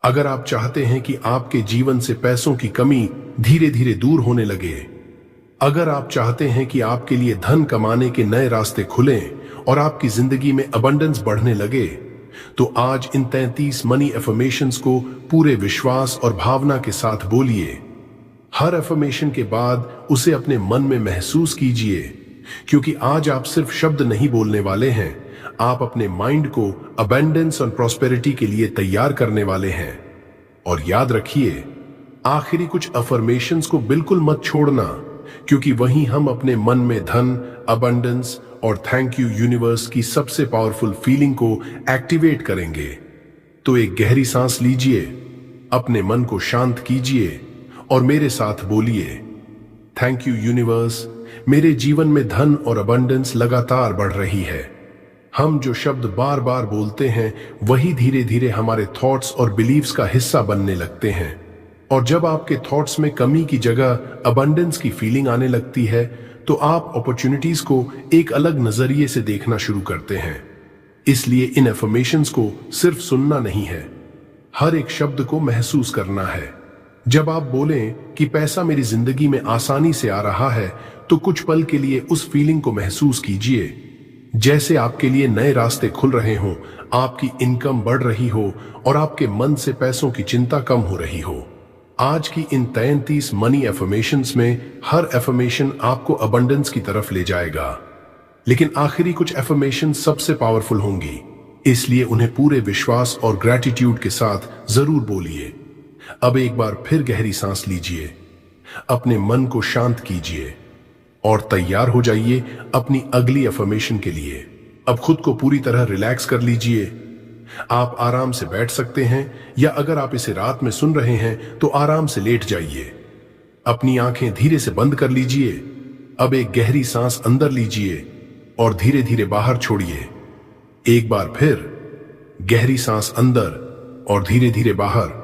अगर आप चाहते हैं कि आपके जीवन से पैसों की कमी धीरे धीरे दूर होने लगे, अगर आप चाहते हैं कि आपके लिए धन कमाने के नए रास्ते खुलें और आपकी जिंदगी में अबंडेंस बढ़ने लगे, तो आज इन 33 मनी एफर्मेशंस को पूरे विश्वास और भावना के साथ बोलिए। हर एफर्मेशन के बाद उसे अपने मन में महसूस कीजिए, क्योंकि आज आप सिर्फ शब्द नहीं बोलने वाले हैं, आप अपने माइंड को अबंडेंस और प्रॉस्पेरिटी के लिए तैयार करने वाले हैं। और याद रखिए, आखिरी कुछ अफर्मेशंस को बिल्कुल मत छोड़ना, क्योंकि वहीं हम अपने मन में धन, अबंडेंस और थैंक यू यूनिवर्स की सबसे पावरफुल फीलिंग को एक्टिवेट करेंगे। तो एक गहरी सांस लीजिए, अपने मन को शांत कीजिए और मेरे साथ बोलिए, थैंक यू यूनिवर्स, मेरे जीवन में धन और अबंडेंस लगातार बढ़ रही है। हम जो शब्द बार बार बोलते हैं वही धीरे धीरे हमारे थॉट्स और बिलीव्स का हिस्सा बनने लगते हैं। और जब आपके थॉट्स में कमी की जगह अबंडेंस की फीलिंग आने लगती है, तो आप अपॉर्चुनिटीज को एक अलग नजरिए से देखना शुरू करते हैं। इसलिए इन एफर्मेशंस को सिर्फ सुनना नहीं है, हर एक शब्द को महसूस करना है। जब आप बोलें कि पैसा मेरी जिंदगी में आसानी से आ रहा है, तो कुछ पल के लिए उस फीलिंग को महसूस कीजिए, जैसे आपके लिए नए रास्ते खुल रहे हों, आपकी इनकम बढ़ रही हो और आपके मन से पैसों की चिंता कम हो रही हो। आज की इन 33 मनी एफर्मेशंस में हर एफर्मेशन आपको अबंडेंस की तरफ ले जाएगा, लेकिन आखिरी कुछ एफर्मेशन सबसे पावरफुल होंगी, इसलिए उन्हें पूरे विश्वास और ग्रैटिट्यूड के साथ जरूर बोलिए। अब एक बार फिर गहरी सांस लीजिए, अपने मन को शांत कीजिए और तैयार हो जाइए अपनी अगली अफर्मेशन के लिए। अब खुद को पूरी तरह रिलैक्स कर लीजिए। आप आराम से बैठ सकते हैं, या अगर आप इसे रात में सुन रहे हैं तो आराम से लेट जाइए। अपनी आंखें धीरे से बंद कर लीजिए। अब एक गहरी सांस अंदर लीजिए और धीरे धीरे बाहर छोड़िए। एक बार फिर गहरी सांस अंदर और धीरे धीरे बाहर,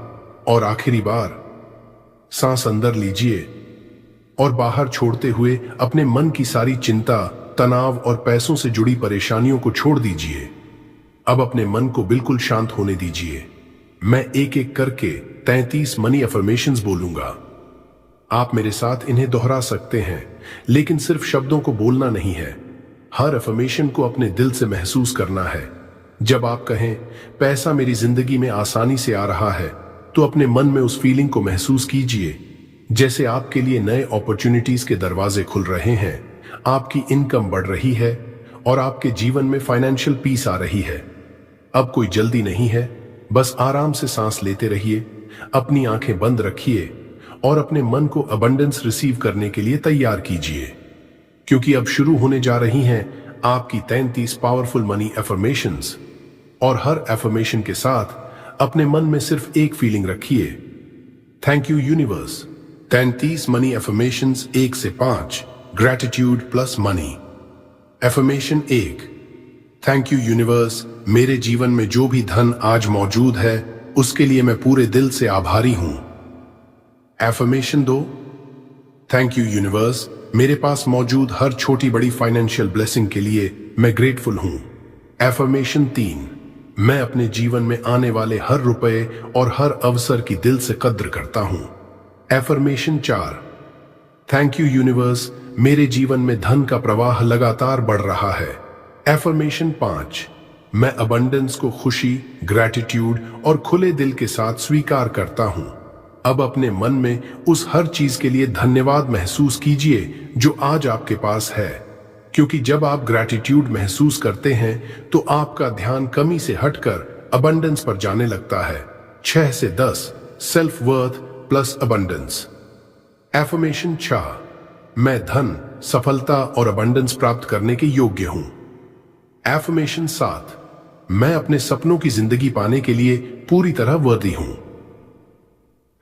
और आखिरी बार सांस अंदर लीजिए और बाहर छोड़ते हुए अपने मन की सारी चिंता, तनाव और पैसों से जुड़ी परेशानियों को छोड़ दीजिए। अब अपने मन को बिल्कुल शांत होने दीजिए। मैं एक एक करके 33 मनी अफर्मेशंस बोलूंगा। आप मेरे साथ इन्हें दोहरा सकते हैं, लेकिन सिर्फ शब्दों को बोलना नहीं है, हर अफर्मेशन को अपने दिल से महसूस करना है। जब आप कहें पैसा मेरी जिंदगी में आसानी से आ रहा है, तो अपने मन में उस फीलिंग को महसूस कीजिए, जैसे आपके लिए नए अपॉर्चुनिटीज के दरवाजे खुल रहे हैं, आपकी इनकम बढ़ रही है और आपके जीवन में फाइनेंशियल पीस आ रही है। अब कोई जल्दी नहीं है, बस आराम से सांस लेते रहिए, अपनी आंखें बंद रखिए और अपने मन को अबंडेंस रिसीव करने के लिए तैयार कीजिए, क्योंकि अब शुरू होने जा रही हैं आपकी 33 पावरफुल मनी एफर्मेशंस। और हर एफर्मेशन के साथ अपने मन में सिर्फ एक फीलिंग रखिए, thank you universe. 33 money affirmations 1 से 5, gratitude plus money. Affirmation 1, thank you universe, मेरे जीवन में जो भी धन आज मौजूद है उसके लिए मैं पूरे दिल से आभारी हूं। एफर्मेशन 2, थैंक यू यूनिवर्स, मेरे पास मौजूद हर छोटी बड़ी फाइनेंशियल ब्लेसिंग के लिए मैं ग्रेटफुल हूं। एफर्मेशन 3, मैं अपने जीवन में आने वाले हर रुपए और हर अवसर की दिल से कद्र करता हूं। एफर्मेशन 4, थैंक यू यूनिवर्स, मेरे जीवन में धन का प्रवाह लगातार बढ़ रहा है। एफर्मेशन 5, मैं अबंडेंस को खुशी, ग्रैटिट्यूड और खुले दिल के साथ स्वीकार करता हूं। अब अपने मन में उस हर चीज के लिए धन्यवाद महसूस कीजिए जो आज आपके पास है, क्योंकि जब आप ग्रैटिट्यूड महसूस करते हैं तो आपका ध्यान कमी से हटकर अबंडेंस पर जाने लगता है। 6 से 10, self worth plus abundance. Affirmation 6, मैं धन, सफलता और अबंडेंस प्राप्त करने के योग्य हूं। एफर्मेशन 7, मैं अपने सपनों की जिंदगी पाने के लिए पूरी तरह वर्दी हूं।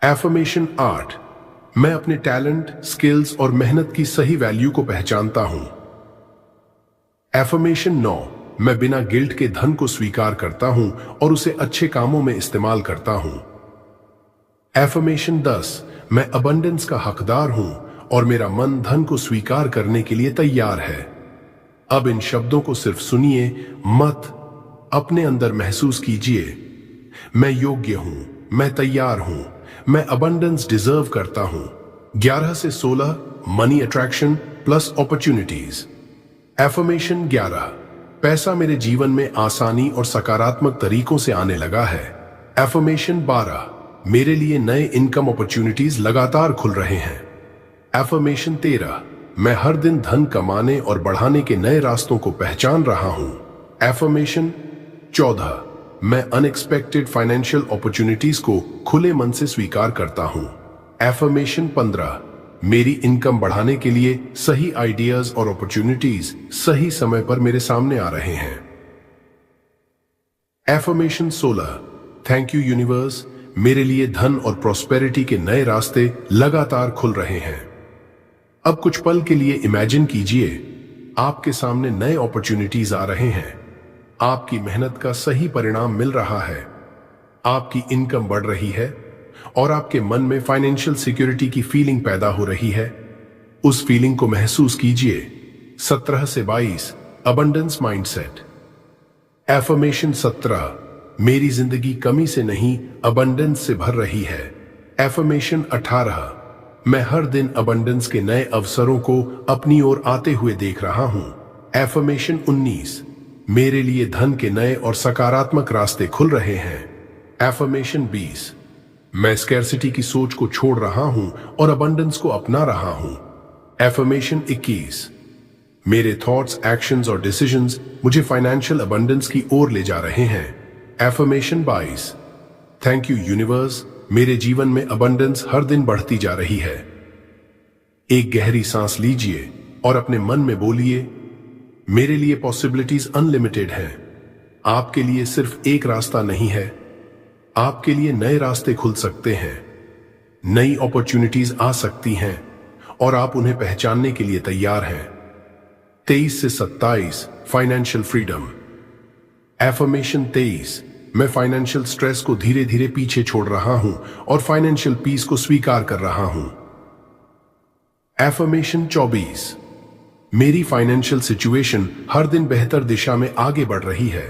एफर्मेशन 8, मैं अपने टैलेंट, स्किल्स और मेहनत की सही वैल्यू को पहचानता हूं। एफर्मेशन 9, मैं बिना गिल्ट के धन को स्वीकार करता हूं और उसे अच्छे कामों में इस्तेमाल करता हूं। एफर्मेशन 10, मैं अबंडेंस का हकदार हूं और मेरा मन धन को स्वीकार करने के लिए तैयार है। अब इन शब्दों को सिर्फ सुनिए, मत अपने अंदर महसूस कीजिए। मैं योग्य हूं, मैं तैयार हूं, मैं अबंडेंस डिजर्व करता हूं। 11 से 16 money attraction plus opportunities. Affirmation 11, पैसा मेरे जीवन में आसानी और सकारात्मक तरीकों से आने लगा है। एफर्मेशन 12, मेरे लिए नए इनकम अपॉर्चुनिटीज लगातार खुल रहे हैं। एफर्मेशन 13, मैं हर दिन धन कमाने और बढ़ाने के नए रास्तों को पहचान रहा हूं। एफर्मेशन 14, मैं अनएक्सपेक्टेड फाइनेंशियल अपॉर्चुनिटीज को खुले मन से स्वीकार करता हूं। एफर्मेशन 15, मेरी इनकम बढ़ाने के लिए सही आइडियाज और अपॉर्चुनिटीज सही समय पर मेरे सामने आ रहे हैं। एफर्मेशन 16, थैंक यू यूनिवर्स, मेरे लिए धन और प्रॉस्पेरिटी के नए रास्ते लगातार खुल रहे हैं। अब कुछ पल के लिए इमेजिन कीजिए, आपके सामने नए अपॉर्चुनिटीज आ रहे हैं। आपकी मेहनत का सही परिणाम मिल रहा है, आपकी इनकम बढ़ रही है और आपके मन में फाइनेंशियल सिक्योरिटी की फीलिंग पैदा हो रही है। उस फीलिंग को महसूस कीजिए। 17 से 22 अबंडेंस माइंडसेट। एफर्मेशन 17, मेरी जिंदगी कमी से नहीं अबंडेंस से भर रही है। एफर्मेशन 18, मैं हर दिन अबंडेंस के नए अवसरों को अपनी ओर आते हुए देख रहा हूं। एफर्मेशन 19, मेरे लिए धन के नए और सकारात्मक रास्ते खुल रहे हैं। एफर्मेशन 20, मैं स्कैर्सिटी की सोच को छोड़ रहा हूं और अबंडेंस को अपना रहा हूं। एफर्मेशन 21, मेरे थॉट्स, एक्शंस और डिसीजंस मुझे फाइनेंशियल अबंडेंस की ओर ले जा रहे हैं। एफर्मेशन 22, थैंक यू यूनिवर्स, मेरे जीवन में अबंडेंस हर दिन बढ़ती जा रही है। एक गहरी सांस लीजिए और अपने मन में बोलिए, मेरे लिए पॉसिबिलिटीज अनलिमिटेड हैं। आपके लिए सिर्फ एक रास्ता नहीं है, आपके लिए नए रास्ते खुल सकते हैं, नई अपॉर्चुनिटीज आ सकती हैं और आप उन्हें पहचानने के लिए तैयार हैं। 23 से 27 फाइनेंशियल फ्रीडम। एफर्मेशन 23, मैं फाइनेंशियल स्ट्रेस को धीरे धीरे पीछे छोड़ रहा हूं और फाइनेंशियल पीस को स्वीकार कर रहा हूं। एफर्मेशन 24, मेरी फाइनेंशियल सिचुएशन हर दिन बेहतर दिशा में आगे बढ़ रही है।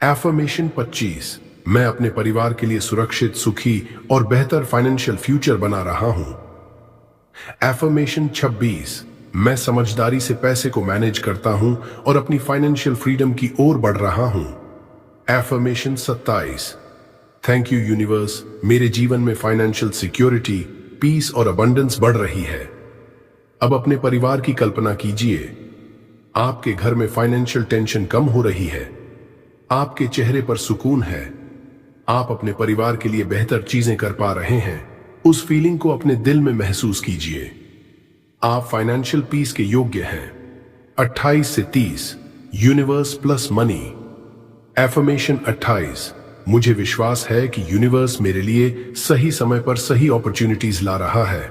एफर्मेशन 25, मैं अपने परिवार के लिए सुरक्षित, सुखी और बेहतर फाइनेंशियल फ्यूचर बना रहा हूं। एफर्मेशन 26, मैं समझदारी से पैसे को मैनेज करता हूं और अपनी फाइनेंशियल फ्रीडम की ओर बढ़ रहा हूं। एफर्मेशन 27, थैंक यू यूनिवर्स, मेरे जीवन में फाइनेंशियल सिक्योरिटी, पीस और अबंडेंस बढ़ रही है। अब अपने परिवार की कल्पना कीजिए, आपके घर में फाइनेंशियल टेंशन कम हो रही है, आपके चेहरे पर सुकून है, आप अपने परिवार के लिए बेहतर चीजें कर पा रहे हैं। उस फीलिंग को अपने दिल में महसूस कीजिए। आप फाइनेंशियल पीस के योग्य हैं। 28 से 30 यूनिवर्स प्लस मनी। एफर्मेशन 28, मुझे विश्वास है कि यूनिवर्स मेरे लिए सही समय पर सही अपॉर्चुनिटीज ला रहा है।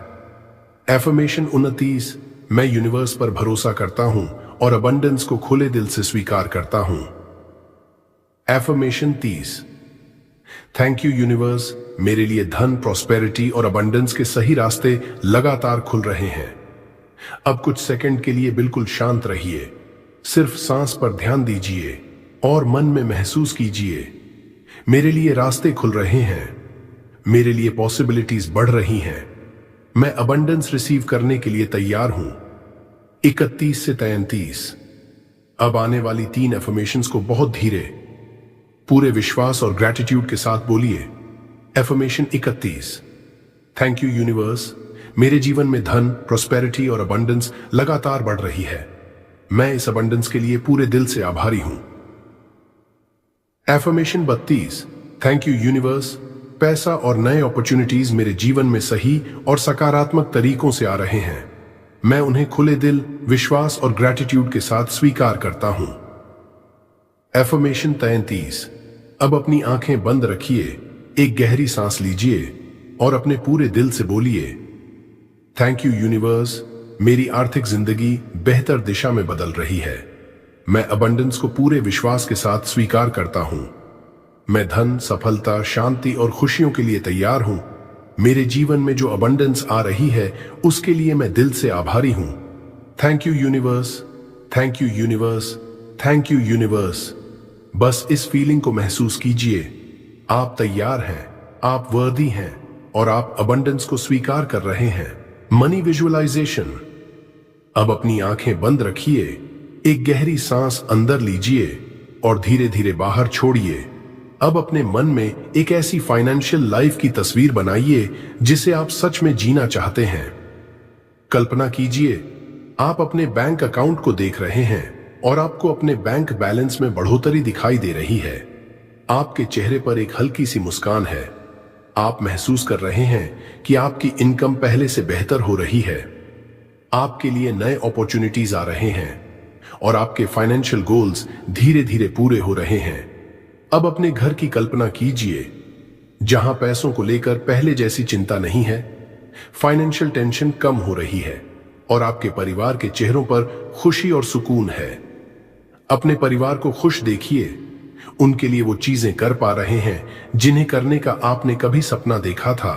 एफर्मेशन 29, मैं यूनिवर्स पर भरोसा करता हूं और अबंडेंस को खुले दिल से स्वीकार करता हूं। एफर्मेशन 30, थैंक यू यूनिवर्स, मेरे लिए धन, प्रॉस्पेरिटी और अबंडेंस के सही रास्ते लगातार खुल रहे हैं। अब कुछ सेकंड के लिए बिल्कुल शांत रहिए, सिर्फ सांस पर ध्यान दीजिए और मन में महसूस कीजिए, मेरे लिए रास्ते खुल रहे हैं, मेरे लिए पॉसिबिलिटीज बढ़ रही हैं, मैं अबंडेंस रिसीव करने के लिए तैयार हूं। 31 से 33, अब आने वाली 3 एफर्मेशंस को बहुत धीरे, पूरे विश्वास और ग्रैटिट्यूड के साथ बोलिए। एफर्मेशन 31, थैंक यू यूनिवर्स, मेरे जीवन में धन, प्रॉस्पेरिटी और अबंडेंस लगातार बढ़ रही है। मैं इस अबंडेंस के लिए पूरे दिल से आभारी हूं। एफर्मेशन 32, थैंक यू यूनिवर्स, पैसा और नए अपॉर्चुनिटीज मेरे जीवन में सही और सकारात्मक तरीकों से आ रहे हैं। मैं उन्हें खुले दिल, विश्वास और ग्रैटिट्यूड के साथ स्वीकार करता हूं। एफर्मेशन 33, अब अपनी आंखें बंद रखिए, एक गहरी सांस लीजिए और अपने पूरे दिल से बोलिए, थैंक यू यूनिवर्स, मेरी आर्थिक जिंदगी बेहतर दिशा में बदल रही है। मैं अबंडेंस को पूरे विश्वास के साथ स्वीकार करता हूं। मैं धन, सफलता, शांति और खुशियों के लिए तैयार हूं। मेरे जीवन में जो अबंडेंस आ रही है उसके लिए मैं दिल से आभारी हूं। Thank you universe, thank you universe, thank you universe. बस इस फीलिंग को महसूस कीजिए। आप तैयार हैं, आप वर्दी हैं और आप अबंडेंस को स्वीकार कर रहे हैं। Money visualization. अब अपनी आंखें बंद रखिए, एक गहरी सांस अंदर लीजिए और धीरे धीरे बाहर छोड़िए। अब अपने मन में एक ऐसी फाइनेंशियल लाइफ की तस्वीर बनाइए जिसे आप सच में जीना चाहते हैं। कल्पना कीजिए आप अपने बैंक अकाउंट को देख रहे हैं और आपको अपने बैंक बैलेंस में बढ़ोतरी दिखाई दे रही है। आपके चेहरे पर एक हल्की सी मुस्कान है। आप महसूस कर रहे हैं कि आपकी इनकम पहले से बेहतर हो रही है। आपके लिए नए अपॉर्चुनिटीज आ रहे हैं और आपके फाइनेंशियल गोल्स धीरे धीरे पूरे हो रहे हैं। अब अपने घर की कल्पना कीजिए जहां पैसों को लेकर पहले जैसी चिंता नहीं है। फाइनेंशियल टेंशन कम हो रही है और आपके परिवार के चेहरों पर खुशी और सुकून है। अपने परिवार को खुश देखिए, उनके लिए वो चीजें कर पा रहे हैं जिन्हें करने का आपने कभी सपना देखा था।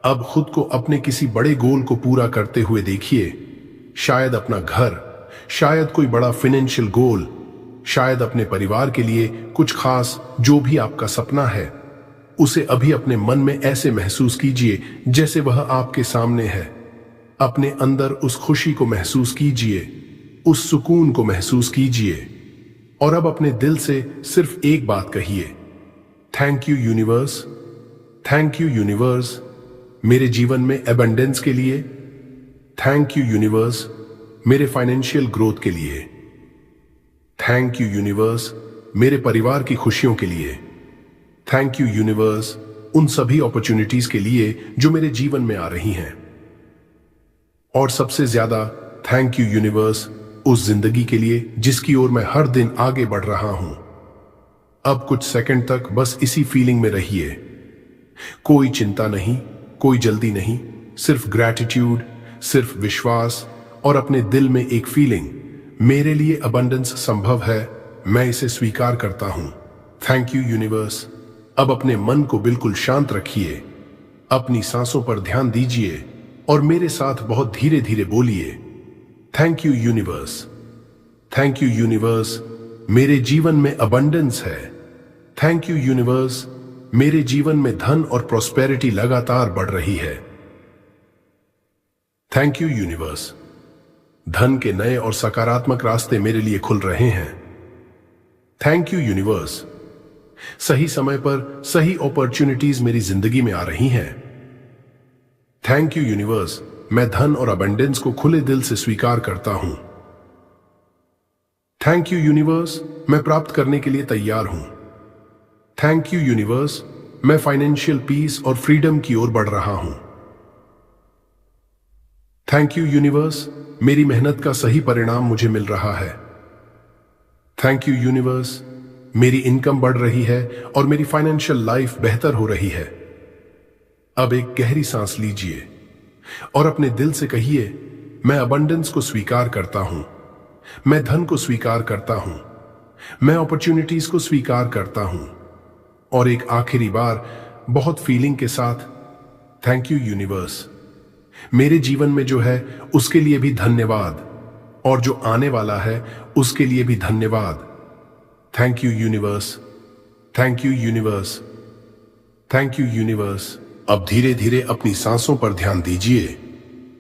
अब खुद को अपने किसी बड़े गोल को पूरा करते हुए देखिए। शायद अपना घर, शायद कोई बड़ा फाइनेंशियल गोल, शायद अपने परिवार के लिए कुछ खास। जो भी आपका सपना है उसे अभी अपने मन में ऐसे महसूस कीजिए जैसे वह आपके सामने है। अपने अंदर उस खुशी को महसूस कीजिए, उस सुकून को महसूस कीजिए और अब अपने दिल से सिर्फ एक बात कहिए, thank you universe. Thank you universe मेरे जीवन में एबंडेंस के लिए। थैंक यू यूनिवर्स मेरे फाइनेंशियल ग्रोथ के लिए। थैंक यू यूनिवर्स मेरे परिवार की खुशियों के लिए। थैंक यू यूनिवर्स उन सभी अपॉर्चुनिटीज के लिए जो मेरे जीवन में आ रही हैं। और सबसे ज्यादा थैंक यू यूनिवर्स उस जिंदगी के लिए जिसकी ओर मैं हर दिन आगे बढ़ रहा हूं। अब कुछ सेकंड तक बस इसी फीलिंग में रहिए। कोई चिंता नहीं, कोई जल्दी नहीं, सिर्फ ग्रैटिट्यूड, सिर्फ विश्वास और अपने दिल में एक फीलिंग, मेरे लिए अबंडेंस संभव है, मैं इसे स्वीकार करता हूं। Thank you universe. अब अपने मन को बिल्कुल शांत रखिए, अपनी सांसों पर ध्यान दीजिए और मेरे साथ बहुत धीरे धीरे बोलिए, thank you universe. Thank you universe मेरे जीवन में अबंडेंस है। थैंक यू यूनिवर्स मेरे जीवन में धन और प्रॉस्पेरिटी लगातार बढ़ रही है। थैंक यू यूनिवर्स धन के नए और सकारात्मक रास्ते मेरे लिए खुल रहे हैं। थैंक यू यूनिवर्स सही समय पर सही अपॉर्चुनिटीज मेरी जिंदगी में आ रही हैं। थैंक यू यूनिवर्स मैं धन और अबंडेंस को खुले दिल से स्वीकार करता हूं। थैंक यू यूनिवर्स मैं प्राप्त करने के लिए तैयार हूं। थैंक यू यूनिवर्स मैं फाइनेंशियल पीस और फ्रीडम की ओर बढ़ रहा हूं। थैंक यू यूनिवर्स मेरी मेहनत का सही परिणाम मुझे मिल रहा है। थैंक यू यूनिवर्स मेरी इनकम बढ़ रही है और मेरी फाइनेंशियल लाइफ बेहतर हो रही है। अब एक गहरी सांस लीजिए और अपने दिल से कहिए, मैं अबंडेंस को स्वीकार करता हूं, मैं धन को स्वीकार करता हूं, मैं अपॉर्चुनिटीज को स्वीकार करता हूं। और एक आखिरी बार बहुत फीलिंग के साथ, थैंक यू यूनिवर्स मेरे जीवन में जो है उसके लिए भी धन्यवाद और जो आने वाला है उसके लिए भी धन्यवाद। Thank you universe. Thank you universe. Thank you universe. अब धीरे धीरे अपनी सांसों पर ध्यान दीजिए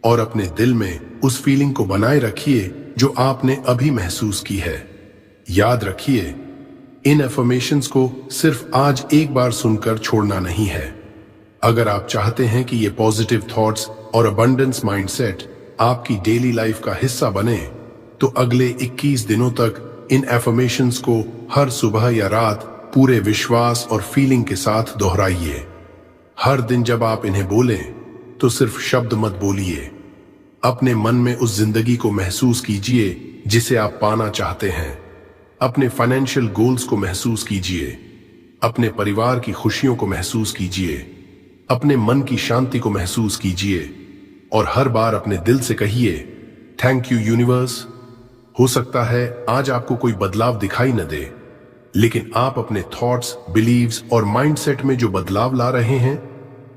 और अपने दिल में उस फीलिंग को बनाए रखिए जो आपने अभी महसूस की है। याद रखिए, इन अफर्मेशंस को सिर्फ आज एक बार सुनकर छोड़ना नहीं है। अगर आप चाहते हैं कि ये पॉजिटिव थॉट्स और अबंडेंस माइंडसेट आपकी डेली लाइफ का हिस्सा बने, तो अगले 21 दिनों तक इन अफर्मेशंस को हर सुबह या रात पूरे विश्वास और फीलिंग के साथ दोहराइए। हर दिन जब आप इन्हें बोलें तो सिर्फ शब्द मत बोलिए, अपने मन में उस जिंदगी को महसूस कीजिए जिसे आप पाना चाहते हैं। अपने फाइनेंशियल गोल्स को महसूस कीजिए, अपने परिवार की खुशियों को महसूस कीजिए, अपने मन की शांति को महसूस कीजिए और हर बार अपने दिल से कहिए, थैंक यू यूनिवर्स। हो सकता है आज आपको कोई बदलाव दिखाई न दे, लेकिन आप अपने थॉट्स, बिलीव्स और माइंडसेट में जो बदलाव ला रहे हैं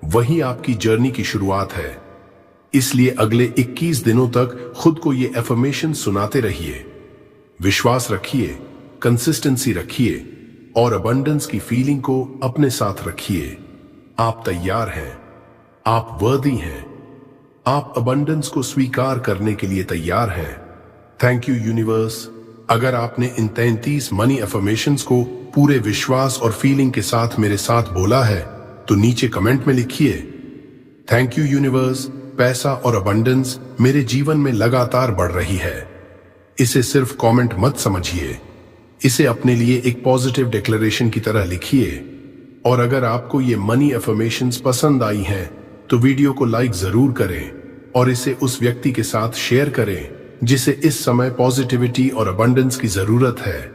वही आपकी जर्नी की शुरुआत है। इसलिए अगले 21 दिनों तक खुद को ये एफर्मेशन सुनाते रहिए। विश्वास रखिए, कंसिस्टेंसी रखिए और अबंडेंस की फीलिंग को अपने साथ रखिए। आप तैयार हैं, आप वर्दी हैं, आप अबंडेंस को स्वीकार करने के लिए तैयार हैं। Thank you universe. अगर आपने इन 33 मनी अफर्मेशंस को पूरे विश्वास और फीलिंग के साथ मेरे साथ बोला है तो नीचे कमेंट में लिखिए, थैंक यू यूनिवर्स, पैसा और अबंडेंस मेरे जीवन में लगातार बढ़ रही है। इसे सिर्फ कमेंट मत समझिए, इसे अपने लिए एक पॉजिटिव डिक्लेरेशन की तरह लिखिए। और अगर आपको ये मनी अफर्मेशंस पसंद आई हैं तो वीडियो को लाइक जरूर करें और इसे उस व्यक्ति के साथ शेयर करें जिसे इस समय पॉजिटिविटी और अबंडेंस की जरूरत है।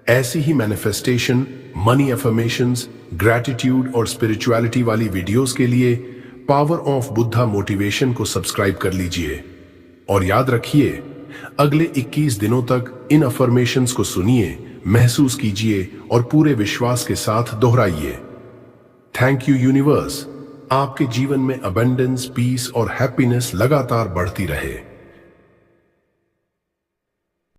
ऐसी ही मैनिफेस्टेशन, मनी अफर्मेशंस, ग्रैटिट्यूड और स्पिरिचुअलिटी वाली वीडियोस के लिए पावर ऑफ बुद्धा मोटिवेशन को सब्सक्राइब कर लीजिए। और याद रखिए, अगले 21 दिनों तक इन अफर्मेशंस को सुनिए, महसूस कीजिए और पूरे विश्वास के साथ दोहराइए। Thank you universe. आपके जीवन में अबंडेंस, पीस और हैप्पीनेस लगातार बढ़ती रहे।